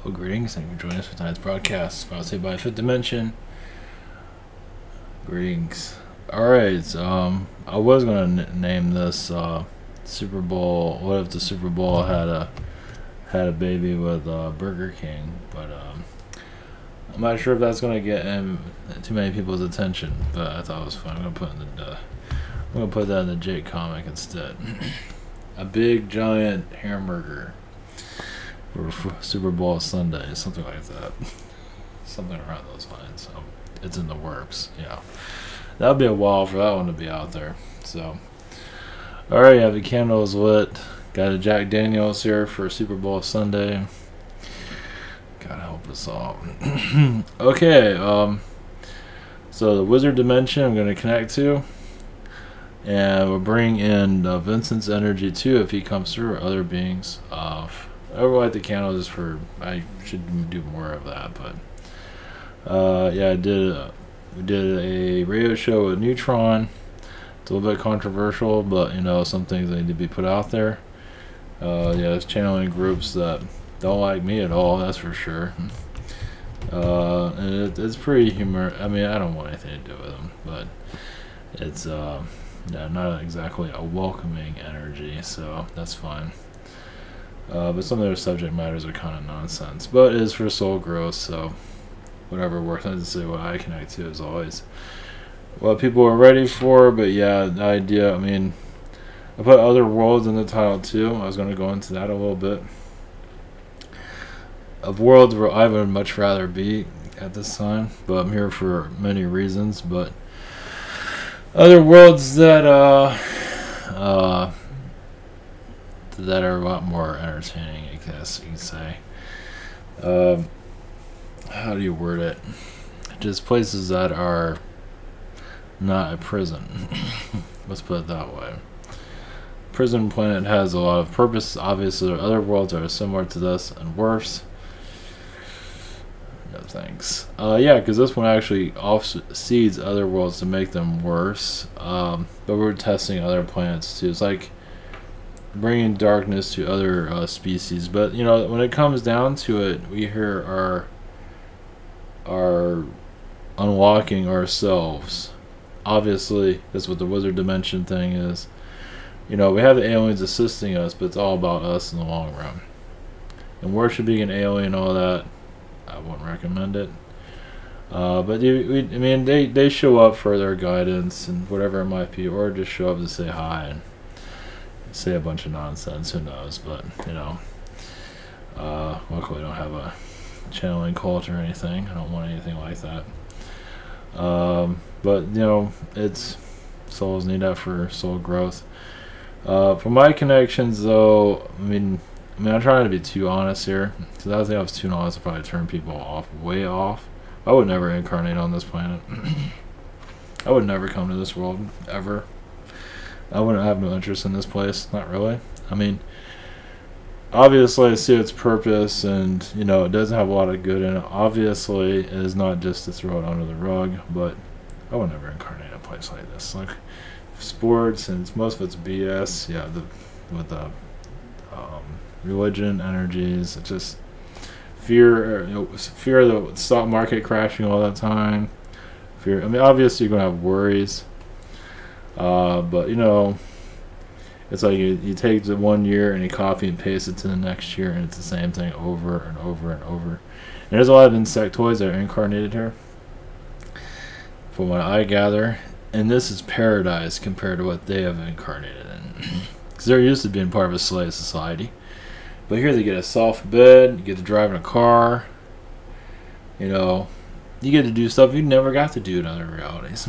Well, greetings, thank you for joining us for tonight's broadcast, sponsored by Fifth Dimension. Greetings. Alright, I was going to name this Super Bowl, what if the Super Bowl had a baby with Burger King, but I'm not sure if that's going to get too many people's attention, but I thought it was fun. I'm going to put that in the Jake comic instead. A big, giant hamburger for Super Bowl Sunday, something like that. Something around those lines. So it's in the works. Yeah, that would be a while for that one to be out there. So, all right, you have the candles lit. Got a Jack Daniels here for Super Bowl Sunday. God help us all. Okay, so the Wizard Dimension I'm going to connect to, and we'll bring in Vincent's energy too if he comes through, or other beings. I would light the candle just for, I should do more of that, but yeah, we did a radio show with Neutron. It's a little bit controversial, but you know, some things need to be put out there. Yeah, it's channeling groups that don't like me at all, that's for sure. And it's pretty humor. I mean, I don't want anything to do with them, but it's yeah, not exactly a welcoming energy, so that's fine. But some of their subject matters are kind of nonsense, but it is for soul growth, so whatever works. I just say what I connect to as always. What people are ready for, but yeah, the idea, I mean, I put other worlds in the title too. I was going to go into that a little bit. Of worlds where I would much rather be at this time, but I'm here for many reasons. But other worlds that that are a lot more entertaining, I guess you could say. How do you word it? Just places that are not a prison. Let's put it that way. Prison planet has a lot of purpose. Obviously, there are other worlds that are similar to this and worse. No thanks. Yeah, because this one actually seeds other worlds to make them worse. But we're testing other planets too. It's like bringing darkness to other species. But you know, when it comes down to it, we here are unlocking ourselves. Obviously, that's what the Wizard Dimension thing is. You know, we have the aliens assisting us, but it's all about us in the long run. And worshiping an alien, all that, I wouldn't recommend it. But I mean, they show up for their guidance and whatever it might be, or just show up to say hi and say a bunch of nonsense. Who knows? But you know, luckily I don't have a channeling cult or anything. I don't want anything like that. But you know, it's souls need that for soul growth. For my connections, though, I mean, I'm trying to be too honest here, because I think I was too honest if I turn people off, way off. I would never incarnate on this planet. I would never come to this world, ever. I wouldn't have no interest in this place, not really. I mean, obviously I see its purpose, and, you know, it doesn't have a lot of good in it. Obviously, it is not just to throw it under the rug, but I would never incarnate in a place like this. Like, sports, and most of it's BS, yeah, with the religion, energies, it's just fear, fear of the stock market crashing all the time. Fear. I mean, obviously you're gonna have worries, but you know, it's like you take the 1 year and you copy and paste it to the next year, and it's the same thing over and over and over. And there's a lot of insectoids that are incarnated here, from what I gather, and this is paradise compared to what they have incarnated in. Because they're used to being part of a slave society. But here they get a soft bed, you get to drive in a car, you know, you get to do stuff you never got to do in other realities.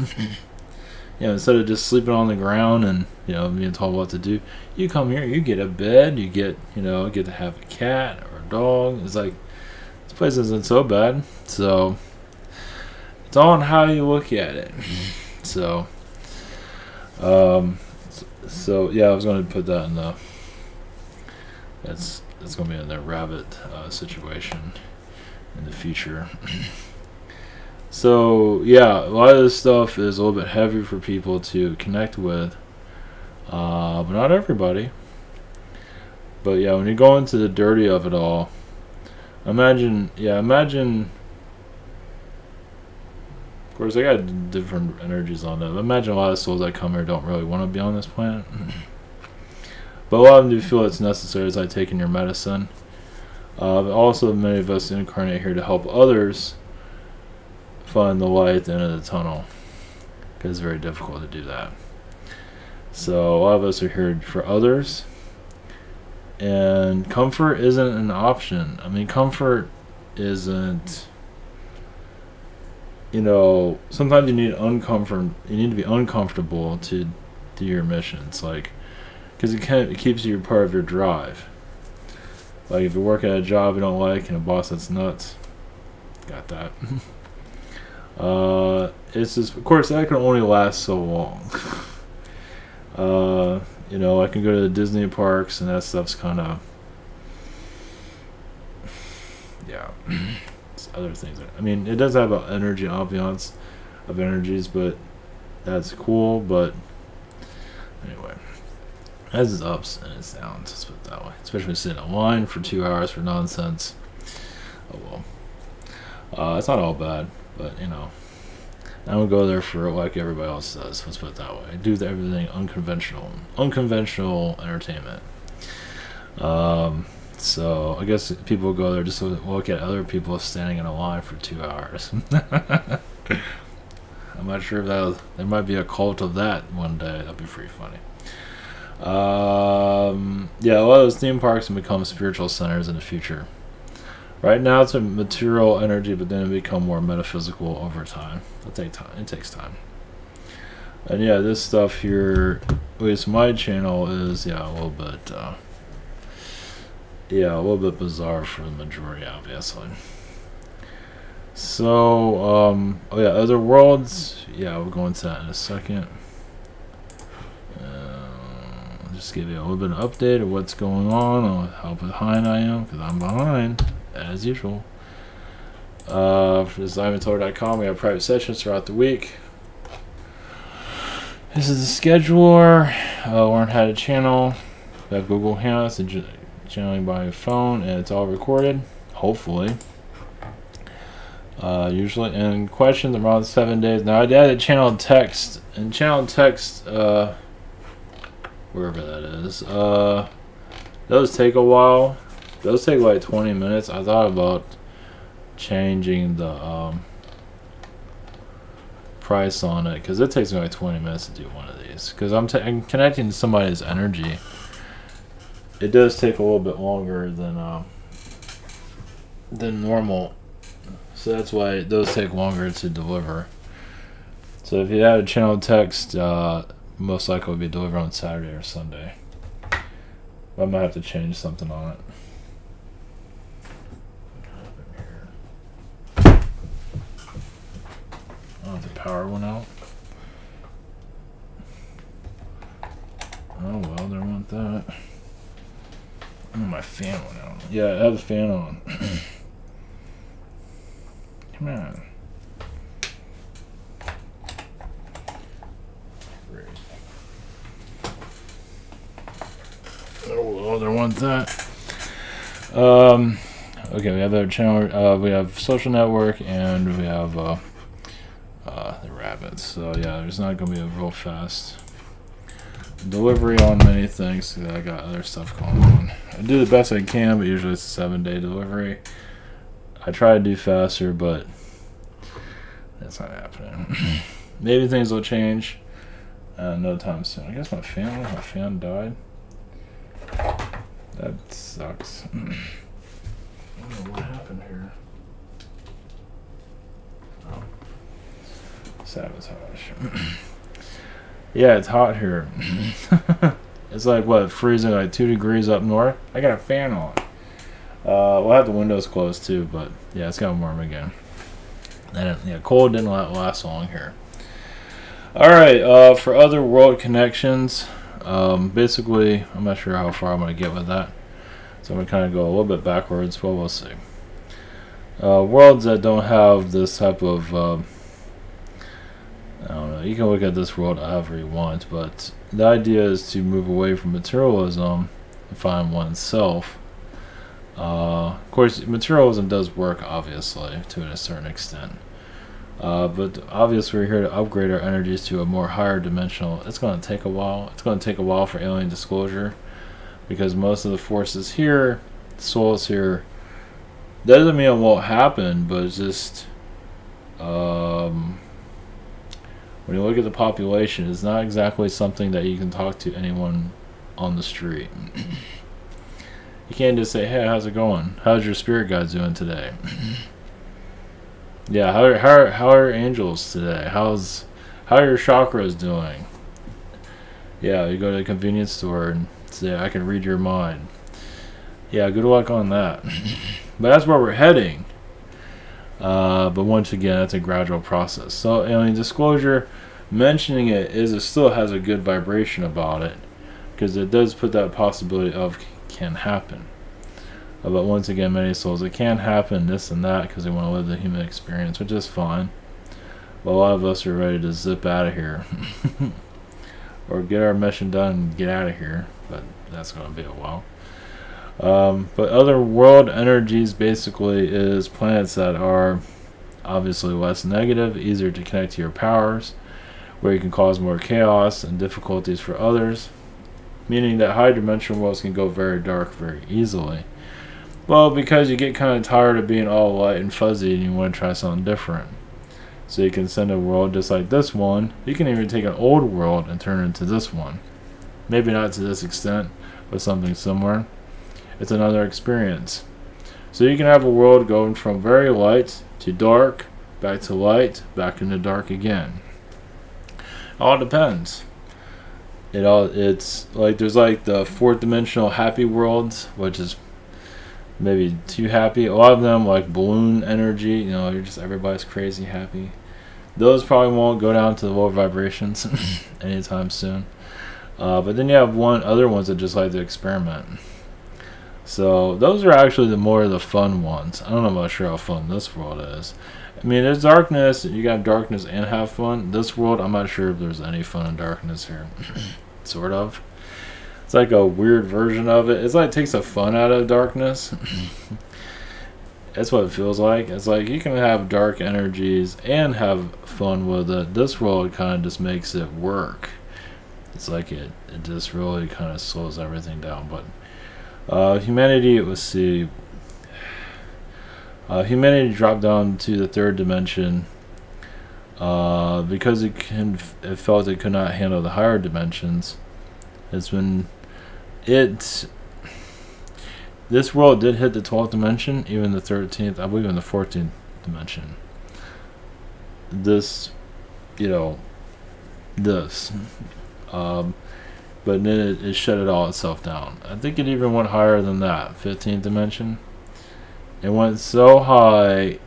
You know, instead of just sleeping on the ground and, you know, being told what to do, you come here, you get a bed, you get, you know, get to have a cat or a dog. It's like, this place isn't so bad. So, it's all on how you look at it. So, so yeah, I was going to put that in the, that's going to be in the rabbit situation in the future. So yeah, a lot of this stuff is a little bit heavy for people to connect with, but not everybody. But yeah, when you go into the dirty of it all, Imagine, yeah, imagine. Of course, I got different energies on that. But imagine a lot of souls that come here don't really want to be on this planet. But a lot of them do feel it's necessary, as like taking your medicine. But also, many of us incarnate here to help others find the light at the end of the tunnel. Because it's very difficult to do that. So, a lot of us are here for others. And comfort isn't an option. I mean, comfort isn't... You know, sometimes you need to be uncomfortable to do your missions, like, because it keeps you part of your drive. Like if you work at a job you don't like and a boss that's nuts, got that. It's just, of course, that can only last so long. You know, I can go to the Disney parks and that stuff's kind of, yeah. Other things. I mean, it does have an energy ambiance of energies, but that's cool. But anyway, it has its ups and its downs. Let's put it that way. Especially sitting in line for 2 hours for nonsense. Oh well, it's not all bad, but you know, I don't go there for like everybody else does. Let's put it that way. I do everything unconventional entertainment. So I guess people go there just to look at other people standing in a line for 2 hours. I'm not sure if there might be a cult of that one day. That'd be pretty funny. Yeah, a lot of those theme parks can become spiritual centers in the future. Right now it's a material energy, but then it become more metaphysical over time. It'll take time. It takes time. And yeah, this stuff here, at least my channel, is a little bit. Yeah, a little bit bizarre for the majority, obviously. So, oh yeah, other worlds. Yeah, we'll go into that in a second. Just give you a little bit of an update of what's going on how behind I am, because I'm behind, as usual. For designmentor.com, we have private sessions throughout the week. This is the scheduler. Learn how to channel. We have Google Hangouts and channeling by your phone, and it's all recorded, hopefully. Usually, and questions around 7 days. Now I added channel text, and channel text, wherever that is, those take a while. Those take like 20 minutes. I thought about changing the price on it, because it takes me like 20 minutes to do one of these, because I'm connecting to somebody's energy. It does take a little bit longer than normal, so that's why those take longer to deliver. So if you had a channel text, most likely it'll be delivered on Saturday or Sunday. I might have to change something on it. Oh, the power went out. Oh well, there went that. Oh, my fan went out. Yeah, I have the fan on. Come on. Great. Oh well, there went that. Okay, we have our channel. We have social network, and we have the rabbits. So yeah, there's not gonna be a real fast delivery on many things, because I got other stuff going on. I do the best I can, but usually it's a 7-day delivery. I try to do faster, but that's not happening. Maybe things will change no time soon. I guess my fan died. That sucks. I don't know what happened here. Oh. Sabotage. Yeah, it's hot here. It's like, what, freezing like 2 degrees up north? I got a fan on. We'll have the windows closed too, but yeah, it's gotten warm again. And yeah, cold didn't last long here. Alright, for other world connections, basically, I'm not sure how far I'm going to get with that. So I'm going to kind of go a little bit backwards, but we'll see. Worlds that don't have this type of... I don't know, you can look at this world however you want, but the idea is to move away from materialism and find oneself. Of course, materialism does work, obviously, to a certain extent. But obviously, we're here to upgrade our energies to a more higher dimensional. It's going to take a while. It's going to take a while for alien disclosure, because most of the forces here, souls here, doesn't mean it won't happen, but it's just when you look at the population, it's not exactly something that you can talk to anyone on the street. You can't just say, "Hey, how's it going? How's your spirit guides doing today?" Yeah, how are angels today? How are your chakras doing? Yeah, you go to the convenience store and say, "I can read your mind." Yeah, good luck on that. But that's where we're heading. But once again, that's a gradual process. So, alien disclosure, mentioning it still has a good vibration about it, because it does put that possibility of can happen. But once again, many souls, it can happen, this and that, because they want to live the human experience, which is fine. But a lot of us are ready to zip out of here. Or get our mission done and get out of here. But that's going to be a while. But other world energies basically is planets that are obviously less negative, easier to connect to your powers, where you can cause more chaos and difficulties for others, meaning that high dimensional worlds can go very dark very easily. Well, because you get kind of tired of being all light and fuzzy and you want to try something different. So you can send a world just like this one. You can even take an old world and turn it into this one. Maybe not to this extent, but something similar. It's another experience. So you can have a world going from very light to dark, back to light, back into dark again. All depends. It's like there's like the fourth dimensional happy worlds, which is maybe too happy. A lot of them like balloon energy, you're just everybody's crazy happy. Those probably won't go down to the lower vibrations anytime soon. But then you have other ones that just like to experiment. So those are actually the more of the fun ones. I don't know about sure how fun this world is. I mean, there's darkness. You got darkness and have fun. This world, I'm not sure if there's any fun and darkness here. Sort of. It's like a weird version of it. It's like it takes the fun out of darkness. That's what it feels like. It's like you can have dark energies and have fun with it. This world kind of just makes it work. It's like it just really kind of slows everything down. But humanity, let's see. Humanity dropped down to the third dimension because it felt it could not handle the higher dimensions. This world did hit the 12th dimension, even the 13th, I believe in the 14th dimension. But then it shut it all itself down. I think it even went higher than that, 15th dimension. It went so high,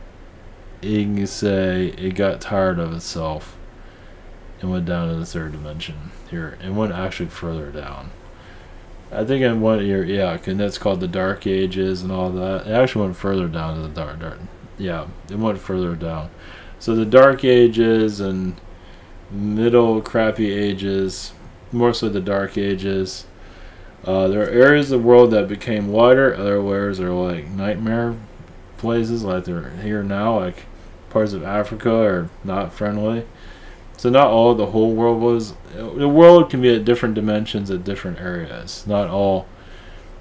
you can say it got tired of itself and went down to the third dimension. Here, it went actually further down. I think it went here, yeah, and that's called the Dark Ages and all that. It actually went further down to the dark. Yeah, it went further down. So the Dark Ages and middle crappy ages, mostly the Dark Ages. There are areas of the world that became lighter. Other areas are like nightmare places, like they're here now. Like parts of Africa are not friendly. So not all the whole world was. The world can be at different dimensions at different areas. Not all,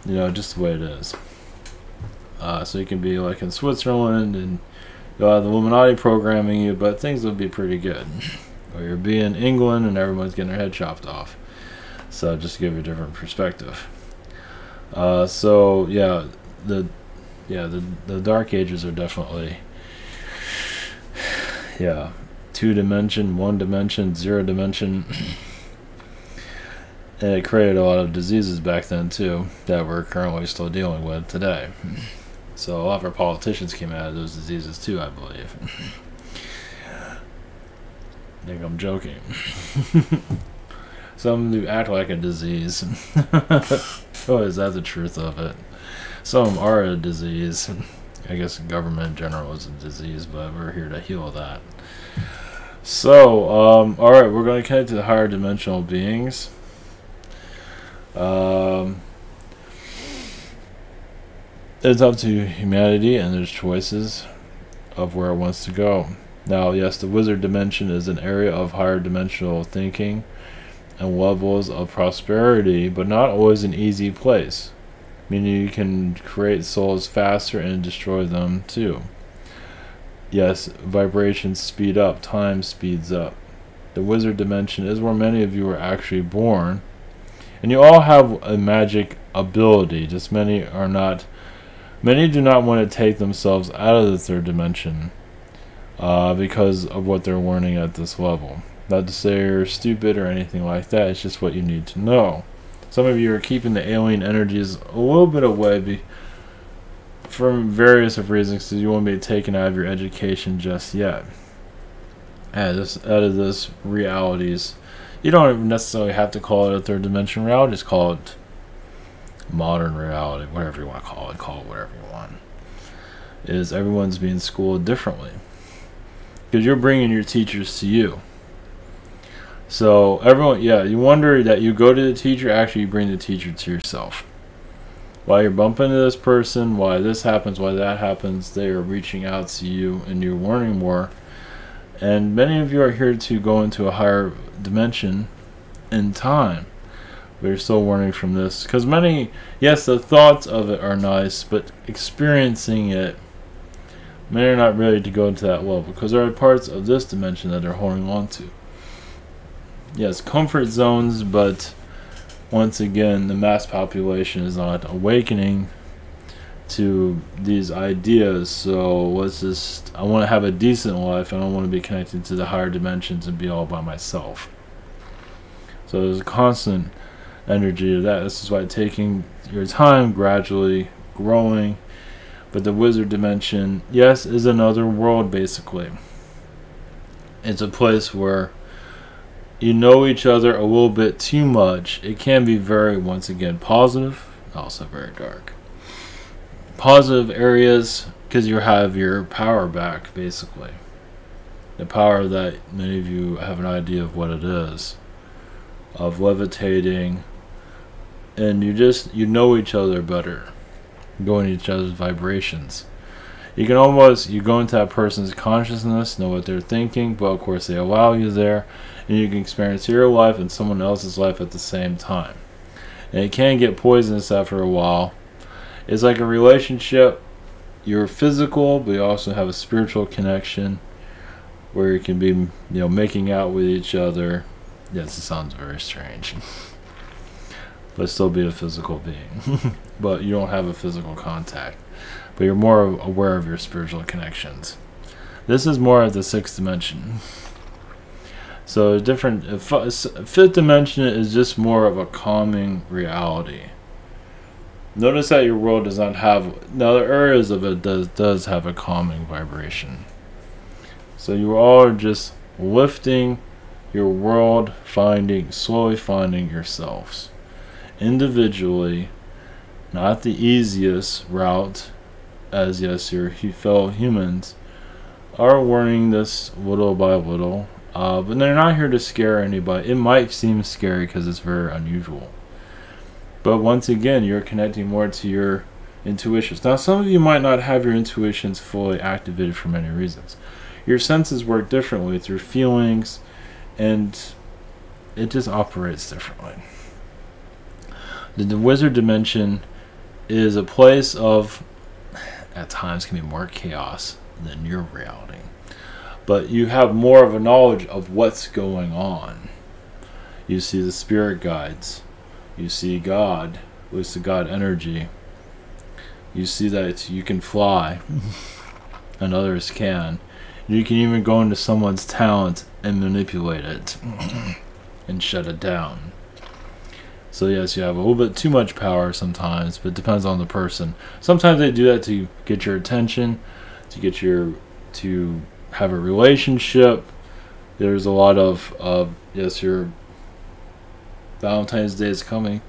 just the way it is. So you can be like in Switzerland and you'll have the Illuminati programming you, but things will be pretty good. Or you'll be in England and everyone's getting their head chopped off. So just to give you a different perspective. So yeah, the Dark Ages are definitely 2 dimension, 1 dimension, 0 dimension. And it created a lot of diseases back then too that we're currently still dealing with today. So a lot of our politicians came out of those diseases too, I believe. I think I'm joking. Some do act like a disease. Oh, is that the truth of it? Some are a disease. I guess government in general is a disease, but we're here to heal that. So, alright, we're going to connect to the higher dimensional beings. It's up to humanity and there's choices of where it wants to go. Now, yes, the wizard dimension is an area of higher dimensional thinking and levels of prosperity, but not always an easy place. Meaning you can create souls faster and destroy them too. Yes, vibrations speed up, time speeds up. The wizard dimension is where many of you are actually born. And you all have a magic ability, just many are not. Many do not want to take themselves out of the third dimension because of what they're learning at this level. Not to say you're stupid or anything like that, it's just what you need to know. Some of you are keeping the alien energies a little bit away for various of reasons, because you won't be taken out of your education just yet. Out of this realities. You don't necessarily have to call it a third dimension reality, just call it modern reality, whatever you want to call it whatever you want. Is everyone's being schooled differently. Because you're bringing your teachers to you. So everyone, yeah, you wonder that you go to the teacher, actually you bring the teacher to yourself. While you're bumping into this person, why this happens, why that happens, they are reaching out to you and you're learning more. And many of you are here to go into a higher dimension in time. But you're still learning from this. Because many, yes, the thoughts of it are nice, but experiencing it, many are not ready to go into that level. Because there are parts of this dimension that they're holding on to. Yes, comfort zones, but once again, the mass population is not awakening to these ideas. So let's just, I want to have a decent life. I don't want to be connected to the higher dimensions and be all by myself. So there's a constant energy of that. This is why taking your time, gradually growing. But the wizard dimension, yes, is another world basically. It's a place where you know each other a little bit too much. It can be very, once again, positive, also very dark. Positive areas, because you have your power back, basically. The power that many of you have an idea of what it is. Of levitating. And you know each other better. Go into each other's vibrations. You can almost, you go into that person's consciousness, know what they're thinking, but of course they allow you there. And you can experience your life and someone else's life at the same time. And it can get poisonous after a while. It's like a relationship. You're physical, but you also have a spiritual connection where you can be, making out with each other. Yes, it sounds very strange. But still be a physical being. But you don't have a physical contact. But you're more aware of your spiritual connections. This is more of the sixth dimension. So fifth dimension is just more of a calming reality. Notice that your world does not have, now the areas of it does have a calming vibration. So you all are just lifting your world, slowly finding yourselves. Individually, not the easiest route, as yes, your fellow humans are learning this little by little. But they're not here to scare anybody. It might seem scary because it's very unusual. But once again, you're connecting more to your intuitions. Now, some of you might not have your intuitions fully activated for many reasons. Your senses work differently through feelings, and it just operates differently. The wizard dimension is a place of, at times, can be more chaos than your reality. But you have more of a knowledge of what's going on. You see the spirit guides. You see God, at least the God energy. You see that you can fly, and others can. You can even go into someone's talent and manipulate it, and shut it down. So yes, you have a little bit too much power sometimes, but it depends on the person. Sometimes they do that to get your attention, to have a relationship. There's a lot of yes, your Valentine's Day is coming.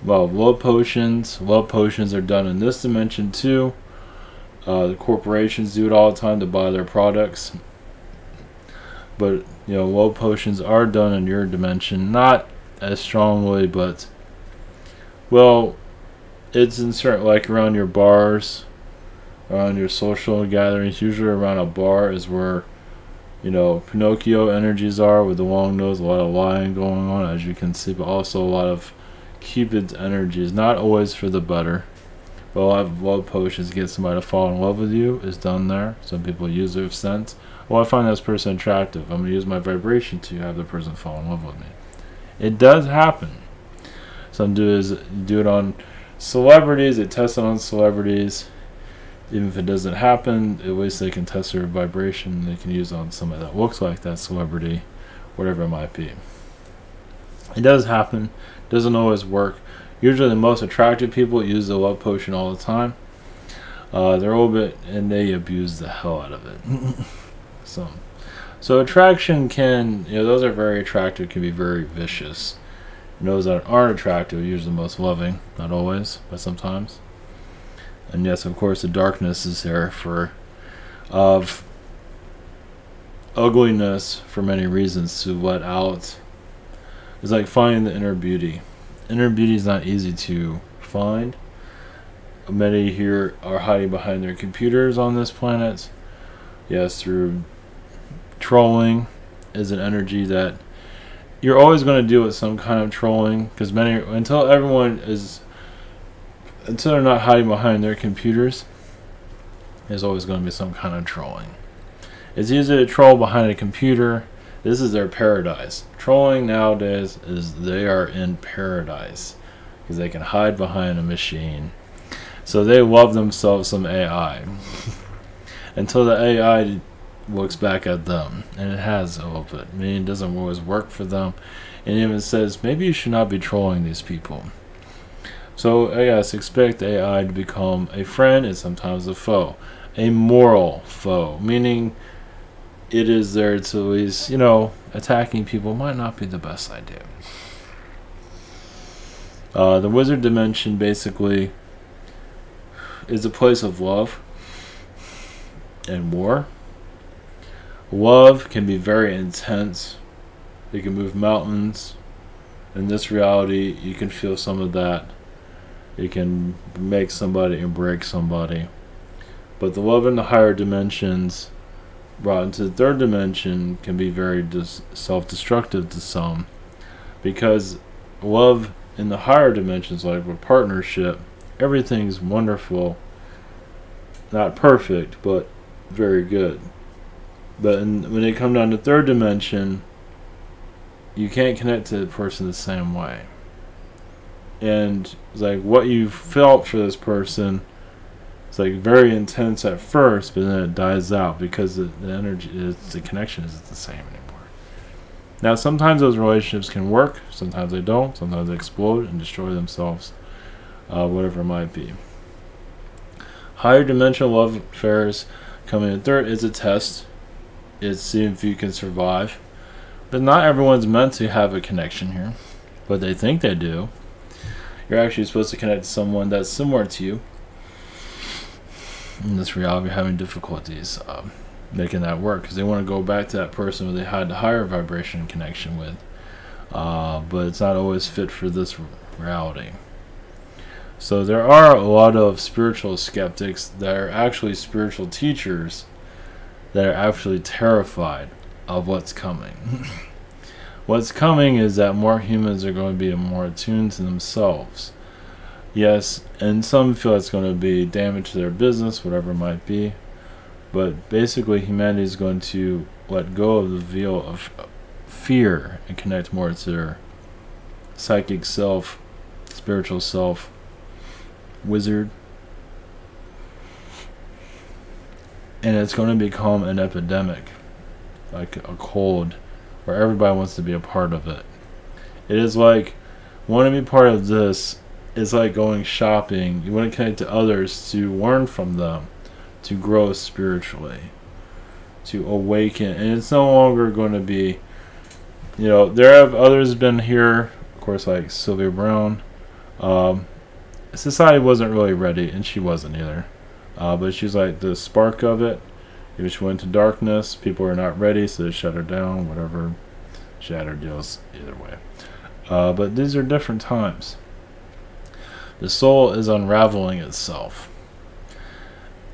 Well, love potions are done in this dimension too. The corporations do it all the time to buy their products. But love potions are done in your dimension, not as strongly, but well, It's in certain, like around your bars, around your social gatherings. Usually around a bar is where, you know, Pinocchio energies are, with the long nose, a lot of lying going on, as you can see, but also a lot of Cupid's energies. Not always for the better, but a lot of love potions to get somebody to fall in love with you is done there. Some people use their sense. Well, I find this person attractive, I'm going to use my vibration to have the person fall in love with me. It does happen. Some do it on celebrities. They test it on celebrities. Even if it doesn't happen, at least they can test their vibration. They can use it on somebody that looks like that celebrity, whatever it might be. It does happen. Doesn't always work. Usually the most attractive people use the love potion all the time. They're a little bit, and they abuse the hell out of it. So attraction can, you know, those are very attractive, can be very vicious. And those that aren't attractive are usually the most loving. Not always, but sometimes. And yes, of course, the darkness is there for of ugliness for many reasons to let out. It's like finding the inner beauty. Inner beauty is not easy to find. Many here are hiding behind their computers on this planet. Yes, through trolling is an energy that you're always going to deal with some kind of trolling, because until they're not hiding behind their computers, there's always going to be some kind of trolling. It's easy to troll behind a computer. This is their paradise. Trolling nowadays is they are in paradise because they can hide behind a machine. So they love themselves some AI until the AI looks back at them, and it has a little bit. I mean, it doesn't always work for them, and even says maybe you should not be trolling these people. So yes, expect AI to become a friend and sometimes a foe, a moral foe, meaning it is there to at least, you know, attacking people might not be the best idea. The wizard dimension basically is a place of love and war. Love can be very intense. It can move mountains. In this reality, you can feel some of that. It can make somebody and break somebody. But the love in the higher dimensions brought into the third dimension can be very self-destructive to some. Because love in the higher dimensions, like with partnership, everything's wonderful. Not perfect, but very good. But when they come down to third dimension, you can't connect to the person the same way. And it's like what you felt for this person, it's like very intense at first, but then it dies out because the energy, the connection isn't the same anymore. Now, sometimes those relationships can work, sometimes they don't, sometimes they explode and destroy themselves, whatever it might be. Higher dimensional love affairs coming in third is a test. It's seeing if you can survive. But not everyone's meant to have a connection here, but they think they do. You're actually supposed to connect to someone that's similar to you. In this reality, you're having difficulties making that work because they want to go back to that person who they had the higher vibration connection with. But it's not always fit for this reality. So there are a lot of spiritual skeptics that are actually spiritual teachers that are actually terrified of what's coming. What's coming is that more humans are going to be more attuned to themselves. Yes, and some feel it's going to be damage to their business, whatever it might be. But basically humanity is going to let go of the veil of fear and connect more to their psychic self, spiritual self, wizard. And it's going to become an epidemic, like a cold, where everybody wants to be a part of it. It is like, want to be part of this is like going shopping. You want to connect to others to learn from them, to grow spiritually, to awaken. And it's no longer going to be, you know, there have others been here, of course, like Sylvia Brown. Society wasn't really ready, and she wasn't either. But she's like the spark of it. If she went to darkness, people are not ready, so they shut her down, whatever. Shatter deals either way. But these are different times. The soul is unraveling itself.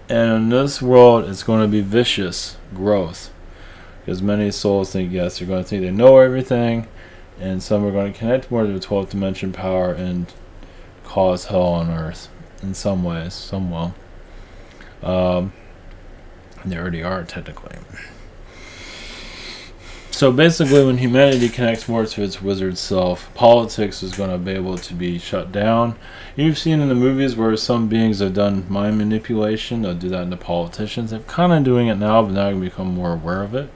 And in this world, it's going to be vicious growth. Because many souls think, yes, they're going to think they know everything. And some are going to connect more to the 12th dimension power and cause hell on earth. In some ways. Some will. They already are, technically. So basically, when humanity connects more to its wizard self, politics is going to be able to be shut down. You've seen in the movies where some beings have done mind manipulation. They'll do that into politicians. They're kind of doing it now, but now you can become more aware of it.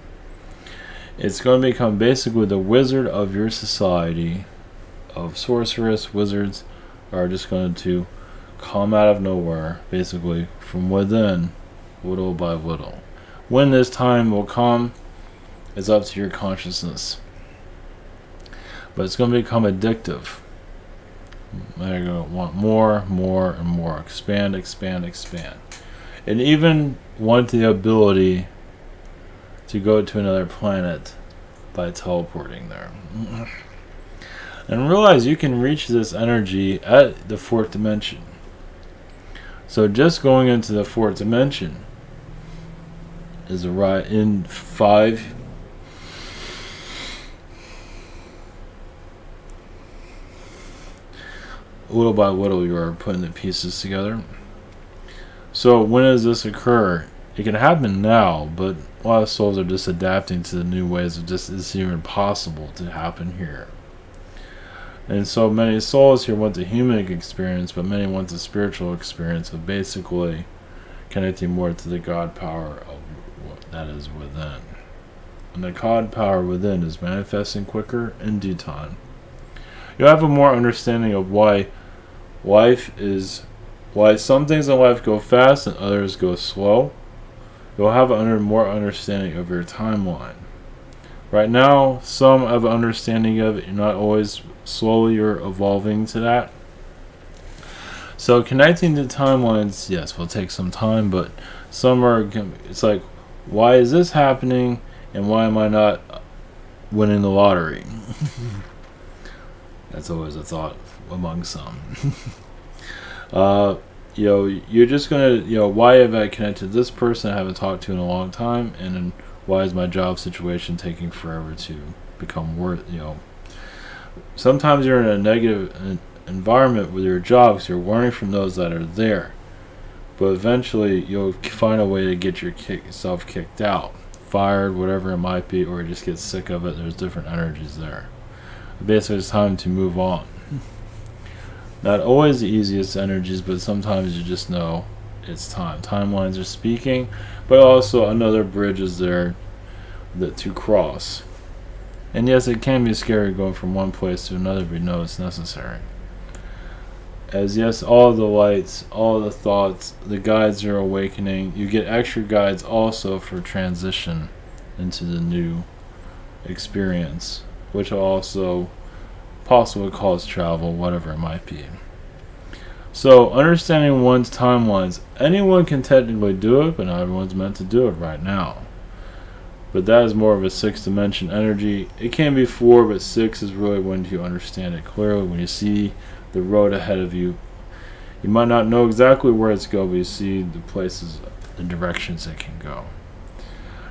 It's going to become basically the wizard of your society, of sorceress, wizards, are just going to come out of nowhere, basically, from within, little by little. When this time will come, it's up to your consciousness. But it's going to become addictive. You're going to want more, more, and more. Expand, expand, expand. And even want the ability to go to another planet by teleporting there. And realize you can reach this energy at the 4th dimension. So just going into the 4th dimension is a ride in 5. Little by little, you are putting the pieces together. So when does this occur? It can happen now, but a lot of souls are just adapting to the new ways of just it's even possible to happen here. And so many souls here want the human experience, but many want the spiritual experience of basically connecting more to the God power of what that is within. And the God power within is manifesting quicker in due time. You'll have a more understanding of why some things in life go fast and others go slow. You'll have more understanding of your timeline. Right now, some have an understanding of it. You're not always slowly. You're evolving to that. So connecting to timelines, yes, will take some time, but some are. It's like, why is this happening, and why am I not winning the lottery? That's always a thought among some. You're just gonna, why have I connected this person I haven't talked to in a long time, and then why is my job situation taking forever to become worth, Sometimes you're in a negative environment with your job because you're learning from those that are there. But eventually you'll find a way to get yourself kicked out, fired, whatever it might be, or you just get sick of it. There's different energies there. Basically, it's time to move on. Not always the easiest energies, but sometimes you just know it's time. Timelines are speaking, but also another bridge is there to cross. And yes, it can be scary going from one place to another, but you know it's necessary. As yes, all the lights, all the thoughts, the guides are awakening. You get extra guides also for transition into the new experience, which will also possibly cause travel, whatever it might be. So understanding one's timelines, anyone can technically do it, but not everyone's meant to do it right now. But that is more of a 6th dimension energy. It can be 4, but 6 is really when you understand it clearly, when you see the road ahead of you. You might not know exactly where it's going, but you see the places, the directions it can go.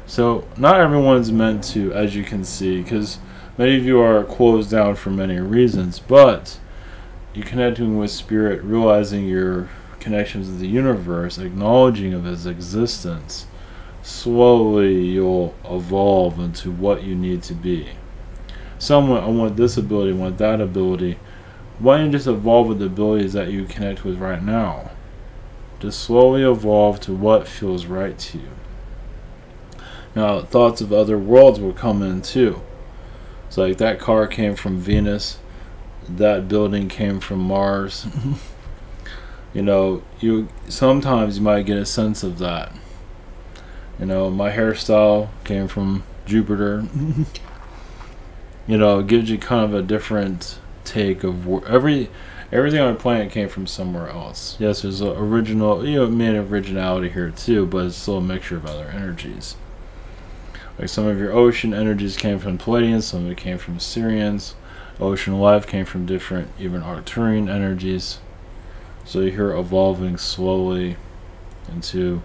So not everyone's meant to, as you can see, because many of you are closed down for many reasons, but you're connecting with spirit, realizing your connections with the universe, acknowledging of its existence. Slowly you'll evolve into what you need to be. Someone, I want this ability, I want that ability. Why don't you just evolve with the abilities that you connect with right now? Just slowly evolve to what feels right to you. Now, thoughts of other worlds will come in too. It's like that car came from Venus, that building came from Mars. Sometimes you might get a sense of that. My hairstyle came from Jupiter. It gives you kind of a different take of everything on the planet came from somewhere else. Yes, there's an original, main originality here too, but it's still a mixture of other energies. Like some of your ocean energies came from Palladians, some of it came from Syrians. Ocean life came from different, even Arcturian energies. So you're evolving slowly into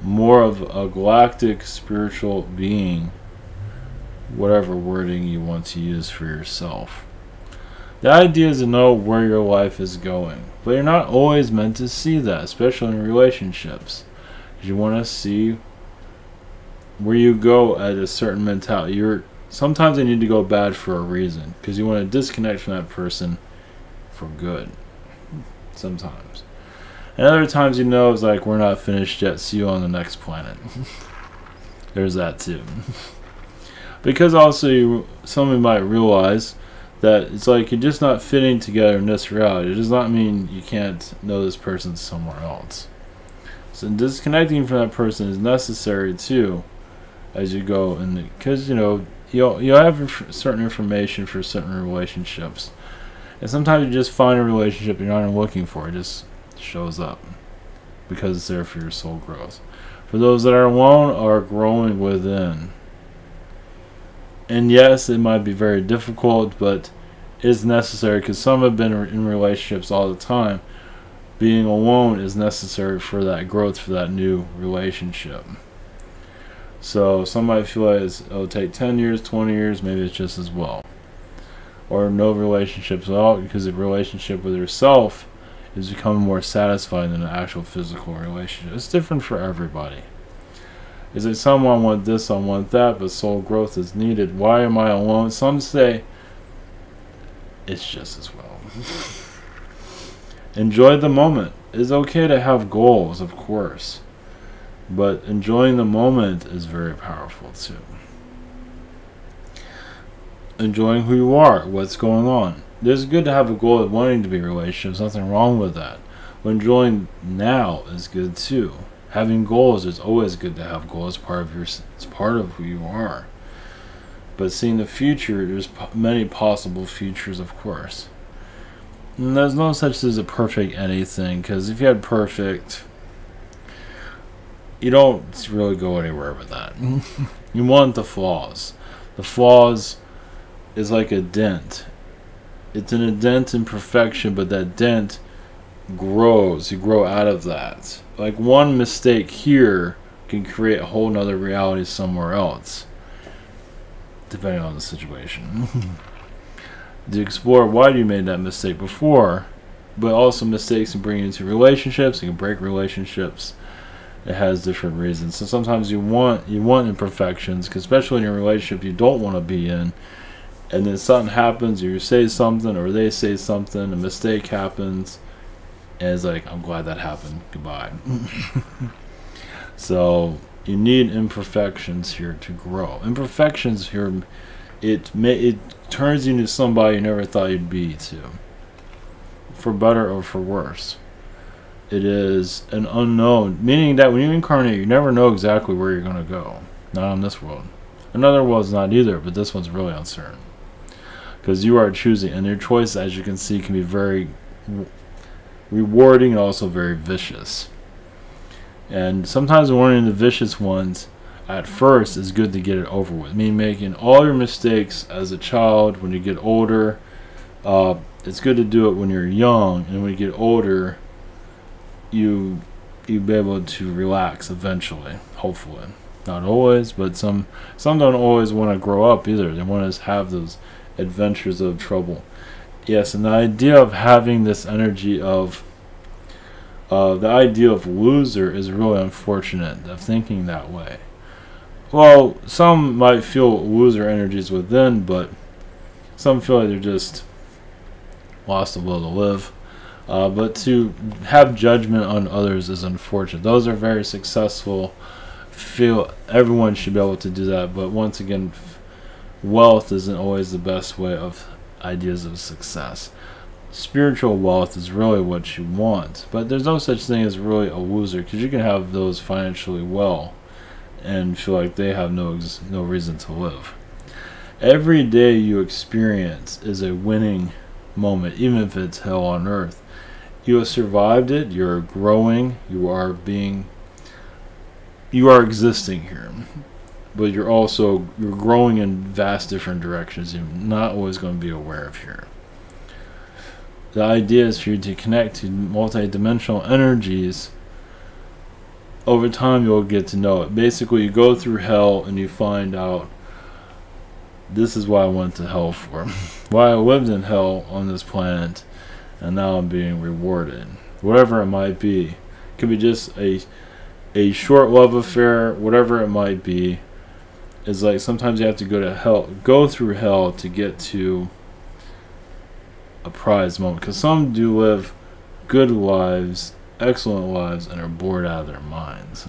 more of a galactic spiritual being, whatever wording you want to use for yourself. The idea is to know where your life is going, but you're not always meant to see that, especially in relationships. You want to see where you go at a certain mentality. Sometimes they need to go bad for a reason, because you want to disconnect from that person for good. Sometimes. And other times, it's like, we're not finished yet, see you on the next planet. There's that too. Because also, somebody might realize that it's like you're just not fitting together in this reality. It does not mean you can't know this person somewhere else. So disconnecting from that person is necessary too, as you go, and because you'll have certain information for certain relationships, and sometimes you just find a relationship you're not even looking for. It just shows up because it's there for your soul growth. For those that are alone, are growing within. And yes, it might be very difficult, but it's necessary, because some have been in relationships all the time. Being alone is necessary for that growth, for that new relationship. So some might feel like it'll take 10 years, 20 years, maybe it's just as well. Or no relationships at all, because the relationship with yourself is becoming more satisfying than an actual physical relationship. It's different for everybody. Is it someone want this, I want that, but soul growth is needed? Why am I alone? Some say it's just as well. Enjoy the moment. It's okay to have goals, of course, but enjoying the moment is very powerful too. Enjoying who you are, what's going on. It's good to have a goal of wanting to be in relationships. Nothing wrong with that. But enjoying now is good too. Having goals is always good to have goals. It's part of who you are. But seeing the future, there's many possible futures, of course. And there's no such thing as a perfect anything, because if you had perfect, you don't really go anywhere with that. You want the flaws. The flaws is like a dent. It's in a dent in perfection, but that dent grows. You grow out of that. Like one mistake here can create a whole nother reality somewhere else, depending on the situation. To explore why you made that mistake before, but also mistakes can bring you into relationships. You can break relationships. It has different reasons. So sometimes you want imperfections, because especially in a relationship you don't want to be in, and then something happens, or you say something, or they say something, a mistake happens, and it's like, I'm glad that happened. Goodbye. So you need imperfections here to grow. Imperfections here, it turns you into somebody you never thought you'd be to, for better or for worse. It is an unknown, meaning that when you incarnate, you never know exactly where you're going to go. Not on this world. Another world is not either, but this one's really uncertain, because you are choosing, and your choice, as you can see, can be very rewarding and also very vicious. And sometimes warning the vicious ones at first is good to get it over with. Meaning making all your mistakes as a child. When you get older, it's good to do it when you're young, and when you get older, you'll be able to relax eventually, hopefully. Not always, but some don't always want to grow up either. They want to have those adventures of trouble. Yes, and the idea of having this energy of the idea of loser is really unfortunate, of thinking that way. Well, some might feel loser energies within, but some feel like they're just lost the will to live. But to have judgment on others is unfortunate. Those are very successful. Feel everyone should be able to do that, but once again, wealth isn't always the best way of ideas of success. Spiritual wealth is really what you want, but there's no such thing as really a loser, because you can have those financially well and feel like they have no reason to live. Every day you experience is a winning moment, even if it's hell on earth. You have survived it. You're growing. You are existing here, but you're growing in vast different directions you're not always going to be aware of here. the idea is for you to connect to multi-dimensional energies. Over time, you'll get to know it. Basically, you go through hell and you find out, this is why I went to hell for. Why I lived in hell on this planet, and now I'm being rewarded. Whatever it might be. It could be just a short love affair, whatever it might be. It's like sometimes you have to go through hell to get to a prize moment. Because some do live good lives, excellent lives, and are bored out of their minds.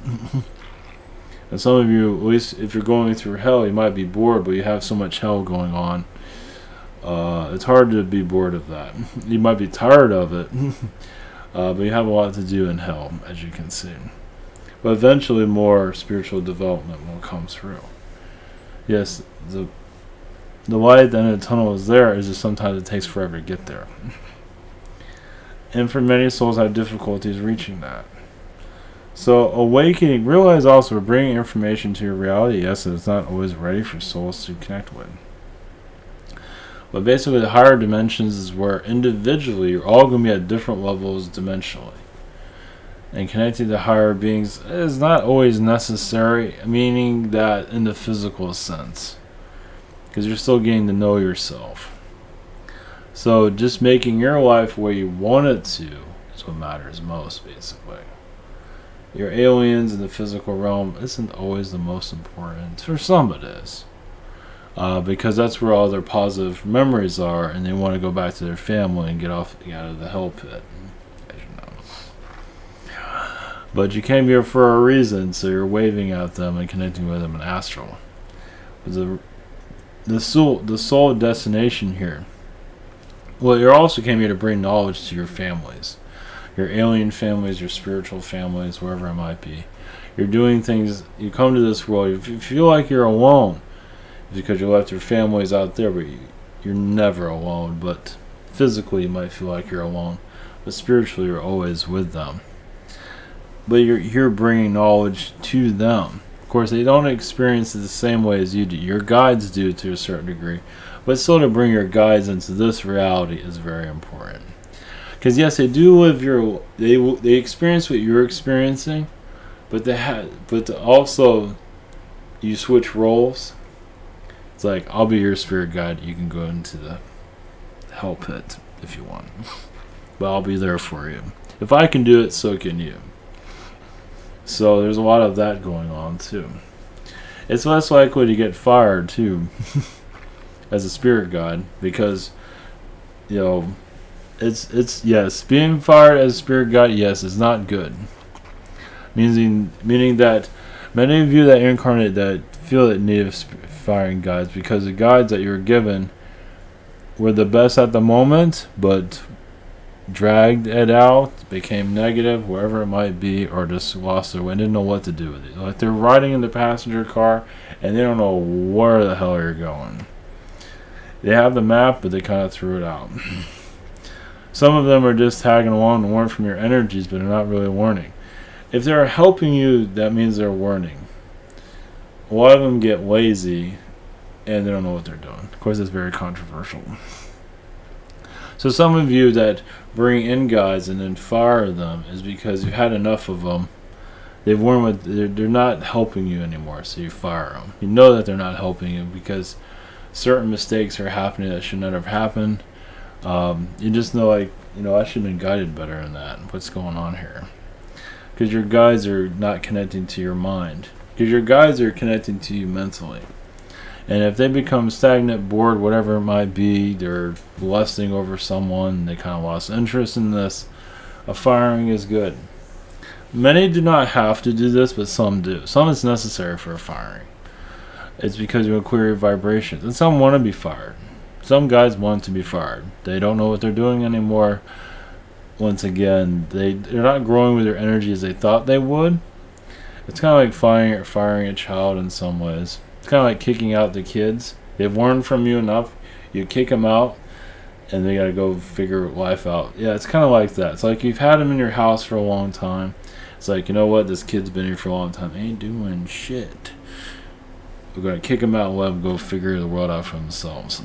And some of you, at least if you're going through hell, you might be bored, but you have so much hell going on. It's hard to be bored of that. You might be tired of it, but you have a lot to do in hell, as you can see. But eventually more spiritual development will come through. Yes, the light at the end of the tunnel is there, it's just sometimes it takes forever to get there. And for many souls have difficulties reaching that. So awakening, realize also we're bringing information to your reality. Yes, it's not always ready for souls to connect with. But basically the higher dimensions is where individually you're all going to be at different levels dimensionally. And connecting to higher beings is not always necessary, meaning that in the physical sense. Because you're still getting to know yourself. So just making your life where you want it to is what matters most, basically. Your aliens in the physical realm isn't always the most important. For some it is. Because that's where all their positive memories are, and they want to go back to their family and get out of the hell pit. As you know. But you came here for a reason, so you're waving at them and connecting with them in astral. But the soul destination here. Well, you also came here to bring knowledge to your families. Your alien families, your spiritual families, wherever it might be. You're doing things, you come to this world, if you feel like you're alone, it's because you left your families out there, but you're never alone. But physically you might feel like you're alone, but spiritually you're always with them. But you're here bringing knowledge to them. Of course, they don't experience it the same way as you do. Your guides do to a certain degree. But still, to bring your guides into this reality is very important. Because yes, they do live they experience what you're experiencing, but also you switch roles. It's like, I'll be your spirit guide. You can go into the hell pit if you want, but I'll be there for you. If I can do it, so can you. So there's a lot of that going on too. It's less likely to get fired too as a spirit guide, because it's yes, being fired as a spirit guide, yes, is not good. Meaning that many of you that incarnate that feel that need of firing guides, because the guides that you were given were the best at the moment, but dragged it out, became negative, wherever it might be, or just lost their way, didn't know what to do with it. Like they're riding in the passenger car and they don't know where the hell you're going. They have the map, but they kind of threw it out. Some of them are just tagging along to warn from your energies, but they're not really warning. If they're helping you, that means they're warning. A lot of them get lazy and they don't know what they're doing. Of course, it's very controversial. So some of you that bring in guides and then fire them is because you've had enough of them. They've warned what they're not helping you anymore, so you fire them. You know that they're not helping you because certain mistakes are happening that should not have happened. You just know, like, I should have been guided better in that. What's going on here? Because your guides are not connecting to your mind. Because your guides are connecting to you mentally. And if they become stagnant, bored, whatever it might be, they're lusting over someone, they kind of lost interest in this, a firing is good. Many do not have to do this, but some do. Some it's necessary for a firing. It's because you clear your vibrations. And some want to be fired. Some guys want to be fired. They don't know what they're doing anymore. Once again, they're not growing with their energy as they thought they would. It's kind of like firing a child in some ways. It's kind of like kicking out the kids. They've learned from you enough. You kick them out, and they got to go figure life out. Yeah, it's kind of like that. It's like you've had them in your house for a long time. It's like, you know what? This kid's been here for a long time. They ain't doing shit. We're going to kick them out and let them go figure the world out for themselves.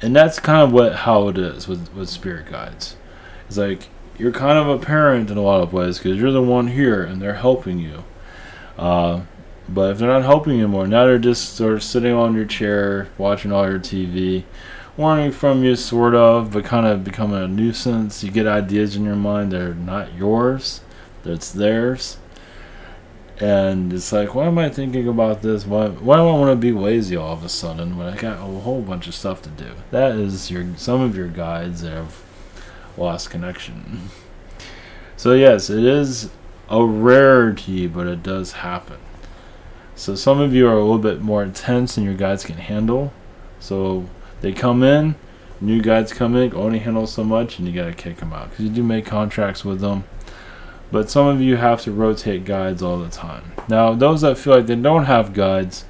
And that's kind of how it is with spirit guides. It's like you're kind of a parent in a lot of ways because you're the one here and they're helping you. But if they're not helping you anymore, now they're just sort of sitting on your chair, watching all your TV, learning from you sort of, but kind of becoming a nuisance. You get ideas in your mind that are not yours, that's theirs. And it's like, why am I thinking about this? Why do I want to be lazy all of a sudden when I got a whole bunch of stuff to do? That is some of your guides that have lost connection. So yes, it is a rarity, but it does happen. So some of you are a little bit more intense than your guides can handle. So they come in, new guides come in, only handle so much, and you gotta kick them out because you do make contracts with them. But some of you have to rotate guides all the time. Now, those that feel like they don't have guides,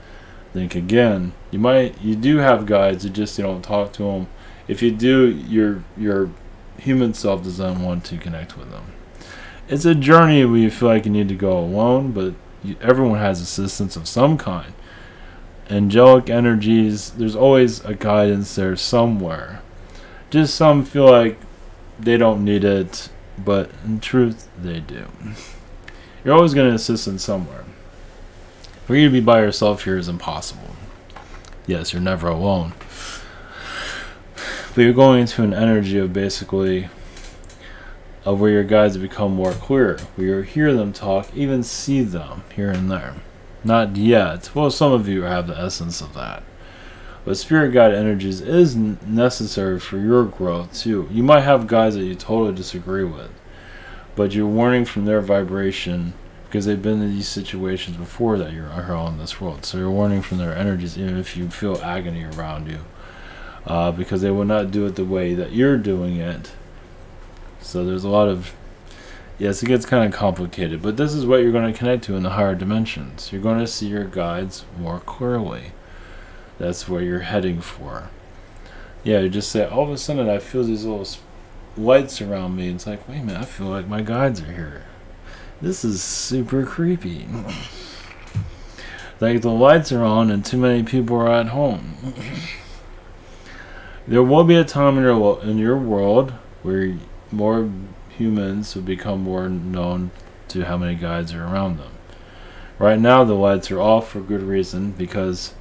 think again. You do have guides, you don't talk to them. If you do, your human self doesn't want to connect with them. It's a journey where you feel like you need to go alone, but everyone has assistance of some kind. Angelic energies, there's always a guidance there somewhere. Just some feel like they don't need it, but in truth, they do. You're always going to assist in somewhere. For you to be by yourself here is impossible. Yes, you're never alone. But you're going into an energy of basically of where your guides become more clear, where you hear them talk, even see them here and there. Not yet. Well, some of you have the essence of that. But spirit guide energies is necessary for your growth too. You might have guides that you totally disagree with, but you're warning from their vibration because they've been in these situations before that you're on this world. So you're warning from their energies even if you feel agony around you, because they will not do it the way that you're doing it. So there's a lot of, yes, it gets kind of complicated, but this is what you're going to connect to in the higher dimensions. You're going to see your guides more clearly. That's where you're heading for. Yeah, you just say, all of a sudden I feel these little lights around me. It's like, wait a minute, I feel like my guides are here. This is super creepy. Like the lights are on and too many people are at home. There will be a time in your world where more humans will become more known to how many guides are around them. Right now the lights are off for good reason, because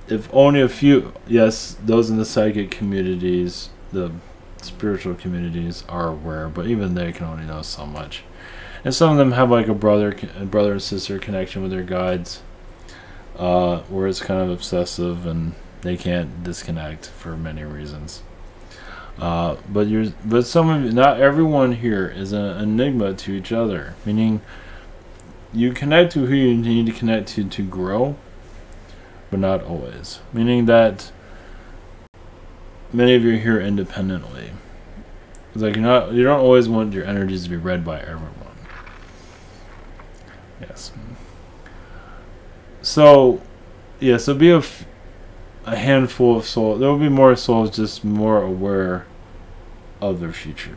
if only a few, yes, those in the psychic communities, the spiritual communities are aware, but even they can only know so much. And some of them have like a brother and sister connection with their guides, where it's kind of obsessive and they can't disconnect for many reasons. But some of you, not everyone here is an enigma to each other, meaning you connect to who you need to connect to grow, but not always. Meaning that many of you are here independently. It's like you don't always want your energies to be read by everyone. Yes. So, yeah, so be a handful of souls. There will be more souls just more aware of their future.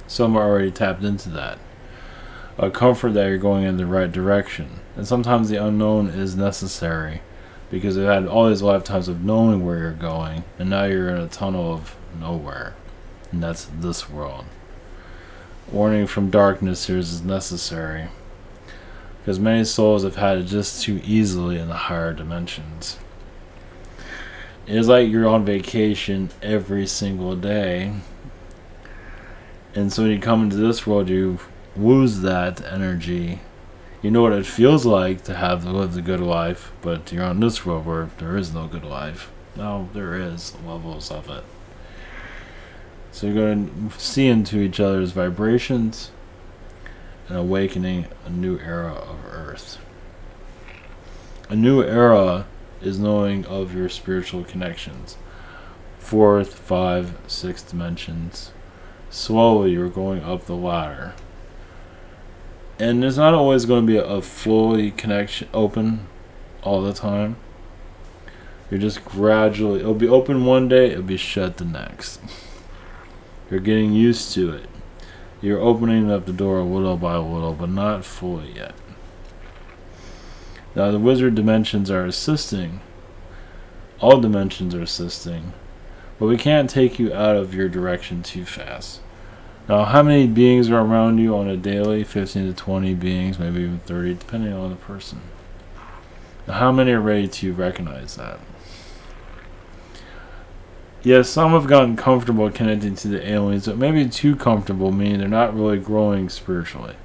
Some are already tapped into that. A comfort that you're going in the right direction. And sometimes the unknown is necessary, because they've had all these lifetimes of knowing where you're going, and now you're in a tunnel of nowhere. And that's this world. Warning from darkness here is necessary, because many souls have had it just too easily in the higher dimensions. It's like you're on vacation every single day, and so when you come into this world, you lose that energy. You know what it feels like to live the good life, but you're on this world where there is no good life. No, there is levels of it. So you're going to see into each other's vibrations and awakening a new era of Earth. A new era is knowing of your spiritual connections. 4th, 5th, 6th dimensions. Slowly you're going up the ladder. And there's not always going to be a fully connection open all the time. You're just gradually, it'll be open one day, it'll be shut the next. You're getting used to it. You're opening up the door little by little, but not fully yet. Now the wizard dimensions are assisting All dimensions are assisting, but we can't take you out of your direction too fast. Now, how many beings are around you on a daily? 15 to 20 beings, maybe even 30, depending on the person. Now, how many are ready to recognize that? Yes, some have gotten comfortable connecting to the aliens, but maybe too comfortable, meaning they're not really growing spiritually.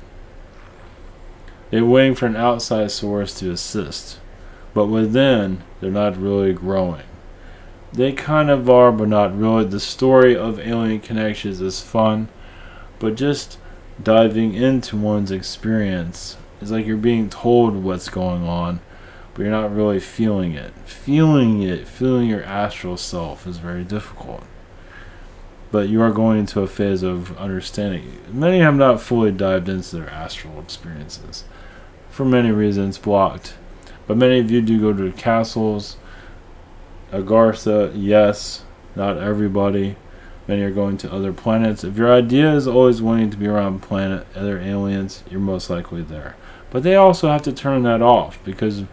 They're waiting for an outside source to assist, but within, they're not really growing. They kind of are, but not really. The story of alien connections is fun, but just diving into one's experience is like you're being told what's going on, but you're not really feeling it. Feeling your astral self is very difficult. But you are going into a phase of understanding. Many have not fully dived into their astral experiences, for many reasons, blocked. But many of you do go to castles. Agartha, yes, not everybody. Many are going to other planets. If your idea is always wanting to be around planet, other aliens, you're most likely there. But they also have to turn that off, because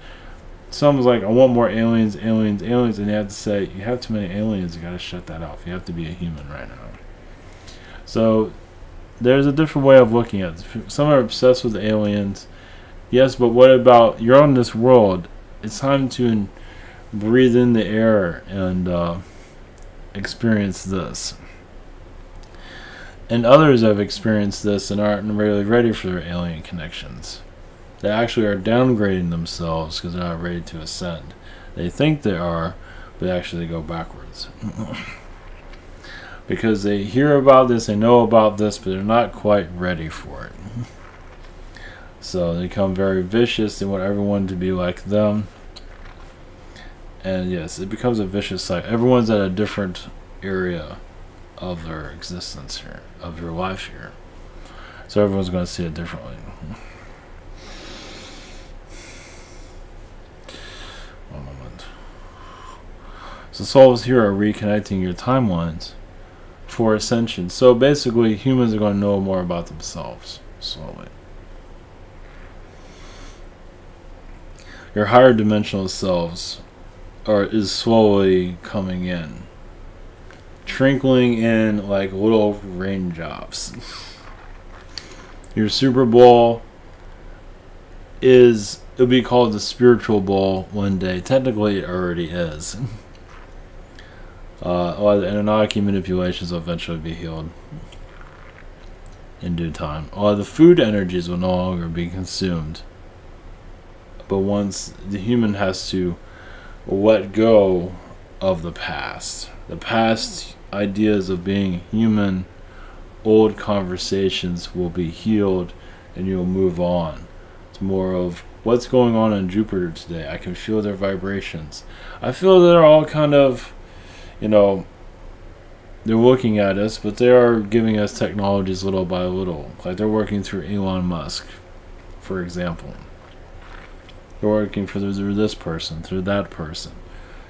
someone's like, I want more aliens, and you have to say, you have too many aliens, you got to shut that off. You have to be a human right now. So there's a different way of looking at it. Some are obsessed with aliens. Yes, but what about, you're on this world. It's time to breathe in the air and experience this. And others have experienced this and aren't really ready for their alien connections. They actually are downgrading themselves because they're not ready to ascend. They think they are, but actually they go backwards. Because they hear about this, they know about this, but they're not quite ready for it. So they become very vicious. They want everyone to be like them. And yes, it becomes a vicious cycle. Everyone's at a different area of their existence here, of your life here. So everyone's going to see it differently. One moment. So souls here are reconnecting your timelines for ascension. So basically, humans are going to know more about themselves slowly. Your higher dimensional selves is slowly coming in, trickling in like little raindrops. Your super ball it'll be called the spiritual ball one day. Technically it already is. All the Anunnaki manipulations will eventually be healed in due time. All the food energies will no longer be consumed, but once the human has to let go of the past ideas of being human, old conversations will be healed and you'll move on. It's more of what's going on in Jupiter today. I can feel their vibrations. I feel they're all kind of, they're looking at us, but they are giving us technologies little by little. Like they're working through Elon Musk, for example. They're working through this person, through that person.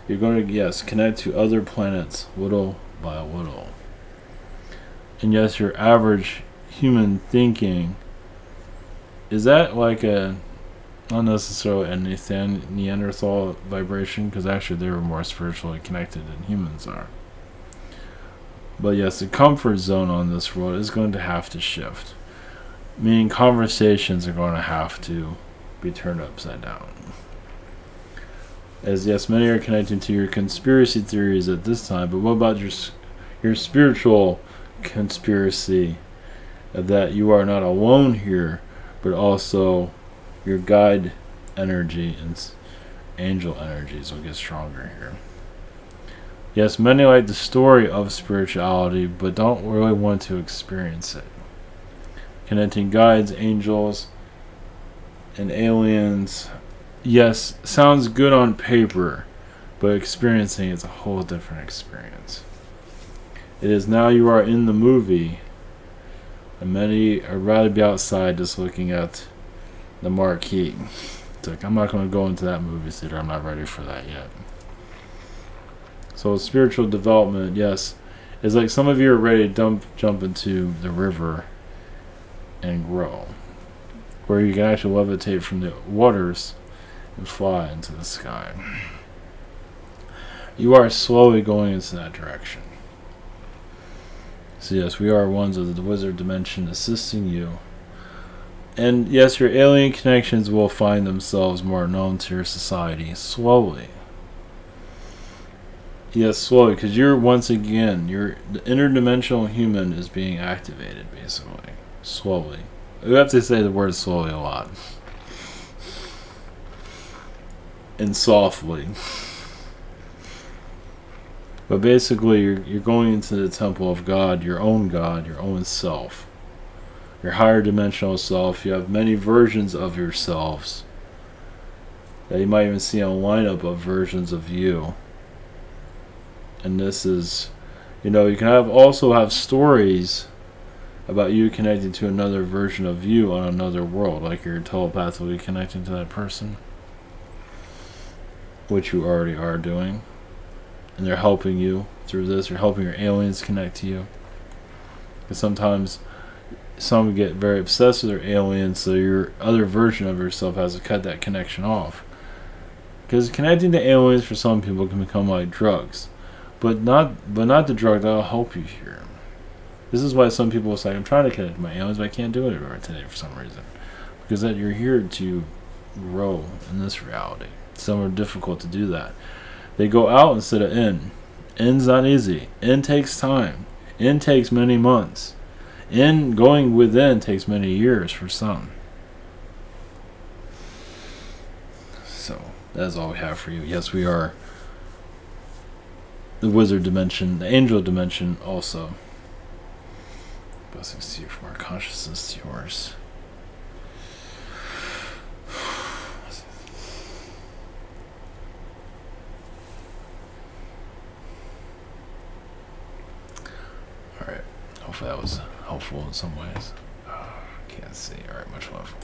You're going to, yes, connect to other planets little by little. And yes, your average human thinking, is that like a, not necessarily a Neanderthal vibration, because actually they were more spiritually connected than humans are. But yes, the comfort zone on this world is going to have to shift. Meaning conversations are going to have to be turned upside down. As yes, many are connecting to your conspiracy theories at this time, but what about your spiritual conspiracy of that you are not alone here, but also your guide energy and angel energies will get stronger here. Yes, many like the story of spirituality, but don't really want to experience it. Connecting guides, angels, and aliens, yes, sounds good on paper, but experiencing is a whole different experience. It is now you are in the movie, and many would rather be outside just looking at the marquee. It's like, I'm not going to go into that movie theater, I'm not ready for that yet. So spiritual development, yes, is like some of you are ready to jump into the river and grow, where you can actually levitate from the waters and fly into the sky. You are slowly going into that direction. So yes, we are ones of the wizard dimension assisting you. And yes, your alien connections will find themselves more known to your society slowly. Yes, slowly, because you're once again, the interdimensional human is being activated, basically. Slowly. You have to say the word slowly a lot. And softly. But basically, you're going into the temple of God, your own self. Your higher dimensional self. You have many versions of yourselves. That you might even see a lineup of versions of you. And this is, you can also have stories about you connecting to another version of you on another world, like you're telepathically connecting to that person, which you already are doing, and they're helping you through this. You're helping your aliens connect to you, because sometimes some get very obsessed with their aliens, so your other version of yourself has to cut that connection off. Because connecting to aliens for some people can become like drugs. But not the drug that'll help you here. This is why some people will say, I'm trying to connect to my aliens, but I can't do it right today for some reason. Because that you're here to grow in this reality. Some are difficult to do that. They go out instead of in. In's not easy. In takes time. In takes many months. In going within takes many years for some. So, that's all we have for you. Yes, we are the wizard dimension, the angel dimension also. Blessings to you from our consciousness to yours. Alright, hopefully that was helpful in some ways. Can't see. Alright, much love.